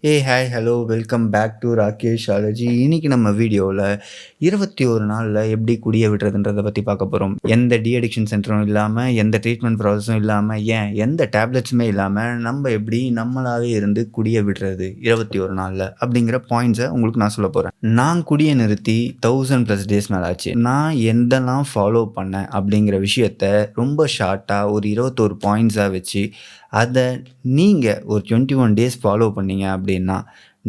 Hi, hello, welcome back to Rakeshology. இன்னைக்கு நம்ம வீடியோவில் 21 நாளில் எப்படி குடிய விடுறதுன்றதை பற்றி பார்க்க போகிறோம். எந்த அடிக்ஷன் சென்டரும் இல்லாமல், எந்த ட்ரீட்மெண்ட் ப்ராசஸும் இல்லாமல், ஏன் எந்த டேப்லெட்ஸுமே இல்லாமல் நம்ம எப்படி நம்மளாவே இருந்து குடிய விடுறது 21 நாளில் அப்படிங்கிற பாயிண்ட்ஸை உங்களுக்கு நான் சொல்ல போகிறேன். நான் குடியை நிறுத்தி 1000+ டேஸ் மேலே ஆச்சு. நான் எந்தெல்லாம் ஃபாலோ பண்ணேன் அப்படிங்கிற விஷயத்த ரொம்ப ஷார்ட்டாக ஒரு 21 பாயிண்ட்ஸாக வச்சு அதை நீங்கள் ஒரு 21 டேஸ் ஃபாலோ பண்ணீங்க அப்படின்னா,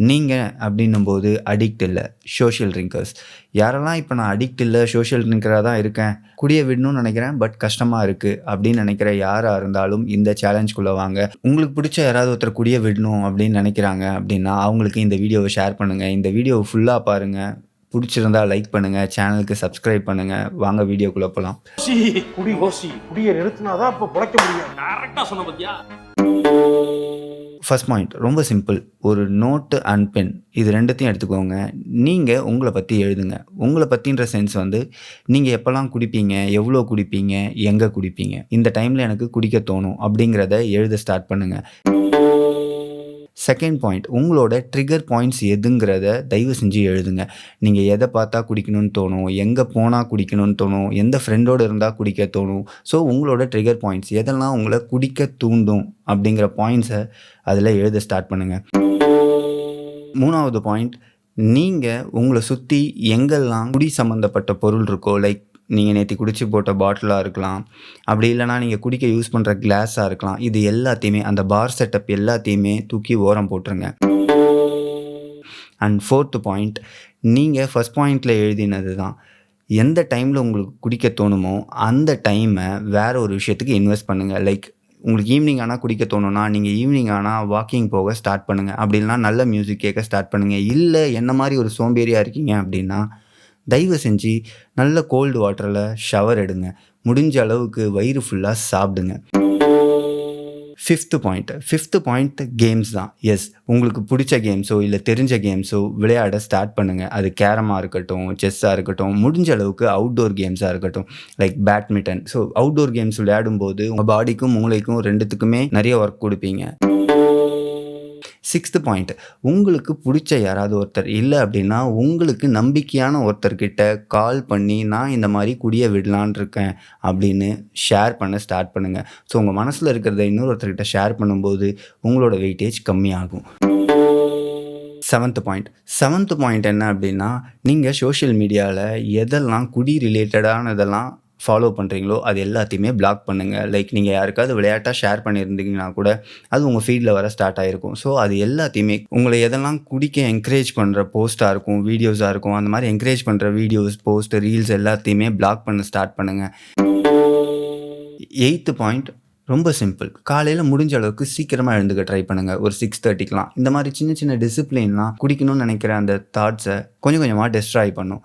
நீங்கள் அப்படின்னும்போது அடிக்ட் இல்லை, சோஷியல் ட்ரிங்கர்ஸ். யாரெல்லாம் இப்போ நான் அடிக்ட் இல்லை, சோஷியல் ட்ரிங்கராக தான் இருக்கேன், குடிய விடணும்னு நினைக்கிறேன் பட் கஷ்டமாக இருக்குது அப்படின்னு நினைக்கிற யாராக இருந்தாலும் இந்த சேலஞ்சுக்குள்ளே வாங்க. உங்களுக்கு பிடிச்ச யாராவது ஒருத்தர் குடிய விடணும் அப்படின்னு நினைக்கிறாங்க அப்படின்னா அவங்களுக்கு இந்த வீடியோவை ஷேர் பண்ணுங்கள். இந்த வீடியோவை ஃபுல்லாக பாருங்கள். பிடிச்சிருந்தா லைக் பண்ணுங்கள், சேனலுக்கு சப்ஸ்கிரைப் பண்ணுங்கள். வாங்க வீடியோக்குள்ளே போகலாம். குடியை நிறுத்தினாதான் இப்போ பிழைக்க முடியும். கரெக்டாக சொன்ன பத்தியா. ஃபர்ஸ்ட் பாயிண்ட் ரொம்ப சிம்பிள். ஒரு நோட்டு அண்ட் பென் இது ரெண்டுத்தையும் எடுத்துக்கோங்க. நீங்கள் உங்களை பற்றி எழுதுங்க. உங்களை பற்றின்ற சென்ஸ் நீங்கள் எப்போல்லாம் குடிப்பீங்க, எவ்வளோ குடிப்பீங்க, எங்கே குடிப்பீங்க, இந்த டைமில் எனக்கு குடிக்க தோணும் அப்படிங்கிறத எழுத ஸ்டார்ட் பண்ணுங்கள். செகண்ட் பாயிண்ட், உங்களோட ட்ரிகர் பாயிண்ட்ஸ் எதுங்கிறத தயவு செஞ்சு எழுதுங்க. நீங்கள் எதை பார்த்தா குடிக்கணும்னு தோணும், எங்கே போனால் குடிக்கணும்னு தோணும், எந்த ஃப்ரெண்டோடு இருந்தால் குடிக்க தோணும். ஸோ உங்களோட ட்ரிகர் பாயிண்ட்ஸ் எதெல்லாம் உங்களை குடிக்க தூண்டும் அப்படிங்கிற பாயிண்ட்ஸை அதில் எழுத ஸ்டார்ட் பண்ணுங்கள். மூணாவது பாயிண்ட், நீங்கள் உங்களை சுற்றி எங்கெல்லாம் குடி சம்மந்தப்பட்ட பொருள் இருக்கோ, லைக் நீங்கள் நேற்று குடிச்சு போட்ட பாட்டிலாக இருக்கலாம், அப்படி இல்லைனா நீங்கள் குடிக்க யூஸ் பண்ணுற கிளாஸாக இருக்கலாம். இது எல்லாத்தையுமே, அந்த பார் செட்டப் எல்லாத்தையுமே தூக்கி ஓரம் போட்டுருங்க. அண்ட் ஃபோர்த்து பாயிண்ட், நீங்கள் ஃபஸ்ட் பாயிண்டில் எழுதினது தான். எந்த டைமில் உங்களுக்கு குடிக்க தோணுமோ அந்த டைமை வேறு ஒரு விஷயத்துக்கு இன்வெஸ்ட் பண்ணுங்கள். லைக் உங்களுக்கு ஈவினிங் ஆனால் குடிக்க தோணுன்னா நீங்கள் ஈவினிங் ஆனால் வாக்கிங் போக ஸ்டார்ட் பண்ணுங்கள். அப்படி இல்லைனா நல்ல மியூசிக் கேட்க ஸ்டார்ட் பண்ணுங்கள். இல்லை என்ன மாதிரி ஒரு சோம்பேறியாக இருக்கீங்க அப்படின்னா தயவு செஞ்சு நல்ல கோல்டு வாட்டரில் ஷவர் எடுங்க. முடிஞ்ச அளவுக்கு வயிறு ஃபுல்லாக சாப்பிடுங்க. ஃபிஃப்த்து பாயிண்ட் கேம்ஸ் தான். எஸ், உங்களுக்கு பிடிச்ச கேம்ஸோ இல்லை தெரிஞ்ச கேம்ஸோ விளையாட ஸ்டார்ட் பண்ணுங்கள். அது கேரமாக இருக்கட்டும், செஸ்ஸாக இருக்கட்டும், முடிஞ்ச அளவுக்கு அவுட்டோர் கேம்ஸாக இருக்கட்டும், like badminton. So outdoor games விளையாடும்போது உங்கள் பாடிக்கும் மூளைக்கும் ரெண்டுத்துக்குமே நிறைய ஒர்க் கொடுப்பீங்க. சிக்ஸ்த்து பாயிண்ட், உங்களுக்கு பிடிச்ச யாராவது ஒருத்தர் இல்லை அப்படின்னா உங்களுக்கு நம்பிக்கையான ஒருத்தர்கிட்ட கால் பண்ணி நான் இந்த மாதிரி குடிய விடலான் இருக்கேன் அப்படின்னு ஷேர் பண்ண ஸ்டார்ட் பண்ணுங்கள். ஸோ உங்கள் மனசில் இருக்கிறத இன்னொருத்தர்கிட்ட ஷேர் பண்ணும்போது உங்களோட வெயிட்டேஜ் கம்மியாகும். செவன்த்து பாயிண்ட் என்ன அப்படின்னா, நீங்கள் சோஷியல் மீடியாவில் எதெல்லாம் குடி ரிலேட்டடானதெல்லாம் ஃபாலோ பண்ணுறீங்களோ அது எல்லாத்தையுமே பிளாக் பண்ணுங்கள். லைக் நீங்கள் யாருக்காவது விளையாட்டாக ஷேர் பண்ணியிருந்தீங்கன்னா கூட அது உங்கள் ஃபீல்டில் வர ஸ்டார்ட் ஆகிருக்கும். ஸோ அது எல்லாத்தையுமே உங்களை எதெல்லாம் குடிக்க என்கரேஜ் பண்ணுற போஸ்ட்டாக இருக்கும், வீடியோஸாக இருக்கும், அந்த மாதிரி என்கரேஜ் பண்ணுற வீடியோஸ், போஸ்ட், ரீல்ஸ் எல்லாத்தையுமே பிளாக் பண்ண ஸ்டார்ட் பண்ணுங்கள். எய்த்து பாயிண்ட் ரொம்ப சிம்பிள். காலையில் முடிஞ்ச அளவுக்கு சீக்கிரமாக எழுந்துக்க ட்ரை பண்ணுங்கள். ஒரு 6:30க்கெலாம். இந்த மாதிரி சின்ன சின்ன டிசிப்ளின்லாம் குடிக்கணும்னு நினைக்கிற அந்த தாட்ஸை கொஞ்சம் கொஞ்சமாக டெஸ்ட்ராய் பண்ணும்.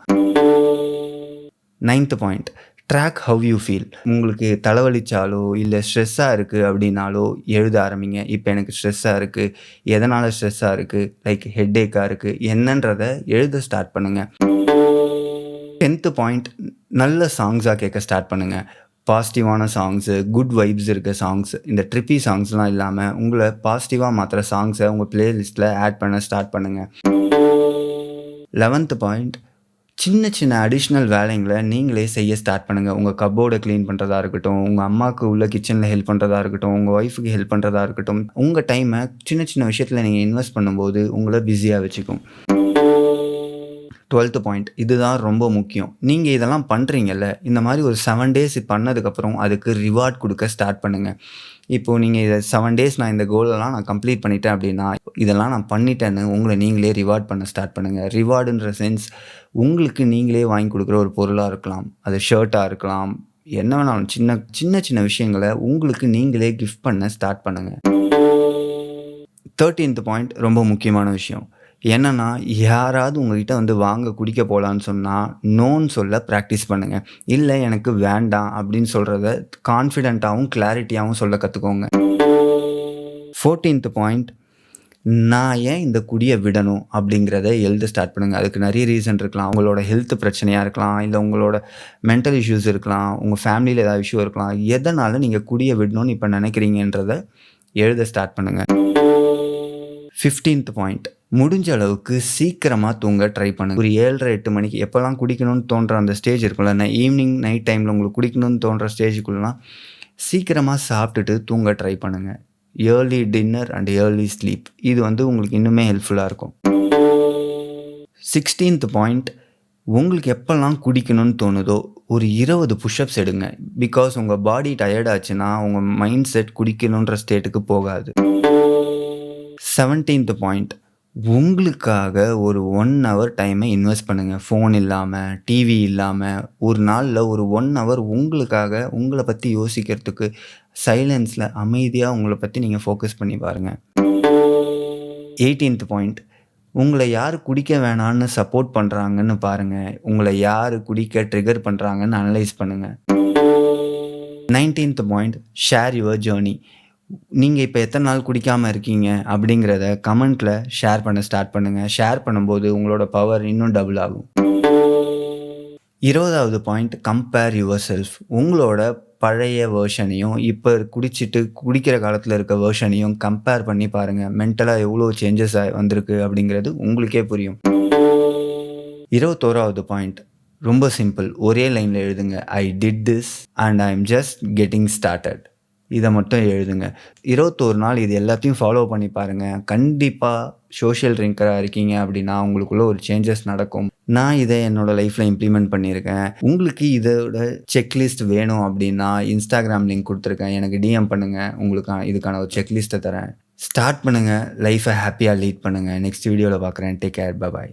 9th point, track how you feel. உங்களுக்கு தலைவலிச்சாலோ இல்லை ஸ்ட்ரெஸ்ஸாக இருக்குது அப்படின்னாலோ எழுத ஆரம்பிங்க. இப்போ எனக்கு ஸ்ட்ரெஸ்ஸாக இருக்குது, எதனால் ஸ்ட்ரெஸ்ஸாக இருக்குது, லைக் ஹெட்டேக்காக இருக்குது, என்னன்றதை எழுத ஸ்டார்ட் பண்ணுங்கள். 10th பாயிண்ட், நல்ல சாங்ஸாக கேட்க ஸ்டார்ட் பண்ணுங்கள். பாசிட்டிவான சாங்ஸு, குட் வைப்ஸ் இருக்க சாங்ஸ், இந்த ட்ரிப்பி சாங்ஸ்லாம் இல்லாமல் உங்களை பாசிட்டிவாக மாற்றுற சாங்ஸை உங்கள் ப்ளேலிஸ்ட்டில் ஆட் பண்ண ஸ்டார்ட் பண்ணுங்கள். 11th பாயிண்ட், சின்ன சின்ன அடிஷ்னல் வேலைங்களை நீங்களே செய்ய ஸ்டார்ட் பண்ணுங்கள். உங்கள் கப்போர்டை க்ளீன் பண்ணுறதா இருக்கட்டும், உங்கள் அம்மாவுக்கு உள்ள கிச்சனில் ஹெல்ப் பண்ணுறதா இருக்கட்டும், உங்கள் ஒய்ஃபுக்கு ஹெல்ப் பண்ணுறதா இருக்கட்டும், உங்கள் டைமை சின்ன சின்ன விஷயத்தில் நீங்கள் இன்வெஸ்ட் பண்ணும்போது உங்களை பிஸியாக வச்சுக்கும். 12th பாயிண்ட், இதுதான் ரொம்ப முக்கியம். நீங்கள் இதெல்லாம் பண்ணுறீங்கல்ல, இந்த மாதிரி ஒரு 7 டேஸ் பண்ணதுக்கப்புறம் அதுக்கு ரிவார்ட் கொடுக்க ஸ்டார்ட் பண்ணுங்கள். இப்போது நீங்கள் இதை 7 டேஸ் நான் இந்த கோலெல்லாம் நான் கம்ப்ளீட் பண்ணிட்டேன் அப்படின்னா இதெல்லாம் நான் பண்ணிட்டேன்னு உங்களை நீங்களே ரிவார்ட் பண்ண ஸ்டார்ட் பண்ணுங்கள். ரிவார்டுன்ற சென்ஸ் உங்களுக்கு நீங்களே வாங்கி கொடுக்குற ஒரு பொருளாக இருக்கலாம், அது ஷர்ட்டாக இருக்கலாம், என்ன வேணாலும் சின்ன சின்ன சின்ன விஷயங்களை உங்களுக்கு நீங்களே கிஃப்ட் பண்ண ஸ்டார்ட் பண்ணுங்கள். 13th பாயிண்ட் ரொம்ப முக்கியமான விஷயம் என்னென்னா, யாராவது உங்கள்கிட்ட வாங்க குடிக்க போகலான்னு சொன்னால் நோன்னு சொல்ல ப்ராக்டிஸ் பண்ணுங்கள். இல்லை எனக்கு வேண்டாம் அப்படின்னு சொல்கிறத கான்ஃபிடென்ட்டாகவும் கிளாரிட்டியாகவும் சொல்ல கற்றுக்கோங்க. 14th பாயிண்ட், நான் ஏன் இந்த குடியை விடணும் அப்படிங்கிறத எழுத ஸ்டார்ட் பண்ணுங்கள். அதுக்கு நிறைய ரீசன் இருக்கலாம். உங்களோட ஹெல்த் பிரச்சனையாக இருக்கலாம், இல்லை உங்களோட மென்டல் இஷ்யூஸ் இருக்கலாம், உங்கள் ஃபேமிலியில் ஏதாவது இஷ்யூ இருக்கலாம். எதனால் நீங்கள் குடியை விடணும்னு இப்போ நினைக்கிறீங்கன்றதை எழுத ஸ்டார்ட் பண்ணுங்கள். 15th பாயிண்ட், முடிஞ்ச அளவுக்கு சீக்கிரமாக தூங்க ட்ரை பண்ணுங்க. ஒரு 7:30-8 மணிக்கு எப்போல்லாம் குடிக்கணும்னு தோன்ற அந்த ஸ்டேஜ் இருக்குல்ல, ஈவினிங் நைட் டைமில் உங்களுக்கு குடிக்கணும்னு தோன்ற ஸ்டேஜுக்குள்ளலாம் சீக்கிரமாக சாப்பிட்டுட்டு தூங்க ட்ரை பண்ணுங்கள். Early dinner and early sleep, இது உங்களுக்கு இன்னுமே ஹெல்ப்ஃபுல்லாக இருக்கும். 16th பாயிண்ட், உங்களுக்கு எப்போல்லாம் குடிக்கணும்னு தோணுதோ ஒரு 20 புஷ்அப்ஸ் எடுங்க. பிகாஸ் உங்கள் பாடி டயர்ட் ஆச்சுன்னா உங்கள் மைண்ட் செட் குடிக்கணுன்ற ஸ்டேட்டுக்கு போகாது. 17th பாயிண்ட், உங்களுக்காக ஒரு 1 hour டைமை இன்வெஸ்ட் பண்ணுங்கள். ஃபோன் இல்லாமல், டிவி இல்லாமல், ஒரு நாளில் ஒரு 1 hour உங்களுக்காக, உங்களை பற்றி யோசிக்கிறதுக்கு சைலன்ஸில் அமைதியாக உங்களை பற்றி நீங்கள் ஃபோக்கஸ் பண்ணி பாருங்கள். 18th பாயிண்ட், உங்களை யார் குடிக்க வேணான்னு சப்போர்ட் பண்ணுறாங்கன்னு பாருங்கள். உங்களை யார் குடிக்க ட்ரிகர் பண்ணுறாங்கன்னு அனலைஸ் பண்ணுங்கள். 19th point, share your journey. நீங்கள் இப்போ எத்தனை நாள் குடிக்காமல் இருக்கீங்க அப்படிங்கிறத கமெண்ட்டில் ஷேர் பண்ண ஸ்டார்ட் பண்ணுங்கள். ஷேர் பண்ணும்போது உங்களோட பவர் இன்னும் டபுள் ஆகும். 20வது பாயிண்ட், கம்பேர் யுவர் செல்ஃப். உங்களோட பழைய வேர்ஷனையும் இப்போ குடிக்கிற காலத்தில் இருக்க வேர்ஷனையும் கம்பேர் பண்ணி பாருங்கள். மென்டலாக எவ்வளோ சேஞ்சஸ் வந்திருக்கு அப்படிங்கிறது உங்களுக்கே புரியும். 21வது பாயிண்ட், ரொம்ப சிம்பிள். ஒரே லைனில் எழுதுங்க. I did this and I am just getting started. இதை மட்டும் எழுதுங்க. 21 நாள் இது எல்லாத்தையும் ஃபாலோ பண்ணி பாருங்கள். கண்டிப்பாக சோஷியல் ட்ரிங்கராக இருக்கீங்க அப்படின்னா உங்களுக்குள்ள ஒரு சேஞ்சஸ் நடக்கும். நான் இதை என்னோடய லைஃப்பில் இம்ப்ளிமெண்ட் பண்ணியிருக்கேன். உங்களுக்கு இதோட செக்லிஸ்ட் வேணும் அப்படின்னா இன்ஸ்டாகிராம் லிங்க் கொடுத்துருக்கேன், எனக்கு டிஎம் பண்ணுங்கள். உங்களுக்கு இதுக்கான ஒரு செக்லிஸ்ட்டை தரேன். ஸ்டார்ட் பண்ணுங்கள். லைஃப்பை ஹாப்பியாக லீட் பண்ணுங்கள். நெக்ஸ்ட் வீடியோவில் பார்க்குறேன். Take care. பை.